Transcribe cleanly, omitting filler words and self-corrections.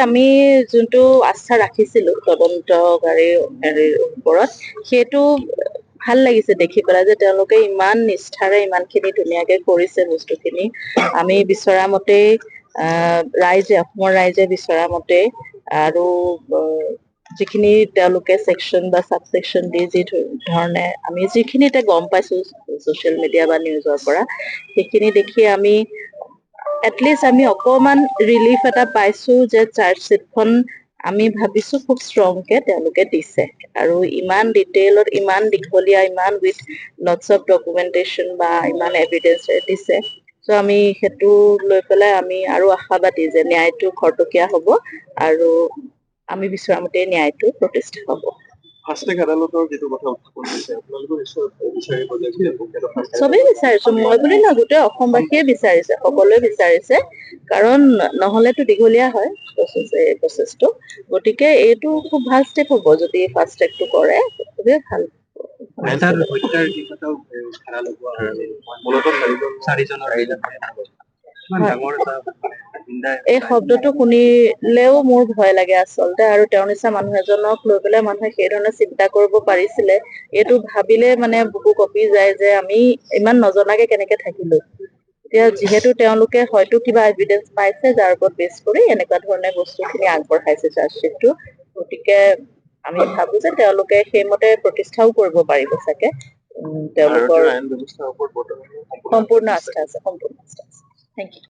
আমি যোনটো আস্থা ৰাখিছিলো তদন্তকাৰীৰ ওপৰত, সেইটো ভাল লাগিছে দেখি পেলাই যে তেওঁলোকে ইমান নিষ্ঠাৰে ইমানখিনি ধুনীয়াকে কৰিছে বস্তুখিনি। আমি বিচৰা মতেই অসমৰ ৰাইজে বিচৰা মতেই আৰু যিখিনি তেওঁলোকে ছেকশ্যন বা চাব ছেকশ্যন দি যি ধৰণে আমি যিখিনি এতিয়া গম পাইছো ছচিয়েল মিডিয়া বা নিউজৰ পৰা, সেইখিনি দেখি আমি এটলিষ্ট আমি অকমান ৰিলিফ এটা পাইছো যে চাৰ্জশ্বিটখন আমি ভাবিছো খুব ষ্ট্ৰংকে তেওঁলোকে দিছে, আৰু ইমান ডিটেইলত ইমান দীঘলীয়া ইমান উইথ লটছ অফ ডকুমেন্টেশ্যন বা ইমান এভিডেন্সে দিছে। চ' আমি সেইটো লৈ পেলাই আমি আৰু আশাবাদী যে ন্যায়টো খৰতকীয়া হ'ব আৰু আমি বিচৰা মতে ন্যায়টো প্ৰতিষ্ঠা হ'ব। চবেই বিচাৰিছো, মই বুলি নহয়, গোটেই অসমবাসীয়ে বিচাৰিছে, সকলোৱে বিচাৰিছে, কাৰণ নহলেতো দীঘলীয়া হয় প্ৰচেছটো। গতিকে এইটো খুব ভাল ষ্টেপ হ'ব যদি ফাষ্ট ট্ৰেকটো কৰে, খুবেই ভাল। এই শব্দটো শুনিলেও মোৰ ভয় লাগে আচলতে, আৰু তেওঁৰ নিচিনা মানুহ এজনক লৈ পেলাই মানুহে সেই ধৰণে চিন্তা কৰিব পাৰিছিলে, এইটো ভাবিলে মানে বুকু কঁপি যায় যে আমি ইমান নজনাকে কেনেকে থাকিলো। এতিয়া যিহেতু তেওঁলোকে হয়তো কিবা এভিডেন্স পাইছে যাৰ ওপৰত বেছ কৰি এনেকুৱা ধৰণে বস্তুখিনি আগবঢ়াইছে চাৰ্জশ্বিটটো, গতিকে আমি ভাবো যে তেওঁলোকে সেইমতে প্ৰতিষ্ঠাও কৰিব পাৰিব চাগে। তেওঁলোকৰ সম্পূৰ্ণ আস্থা আছে, সম্পূৰ্ণ আস্থা আছে। Thank U.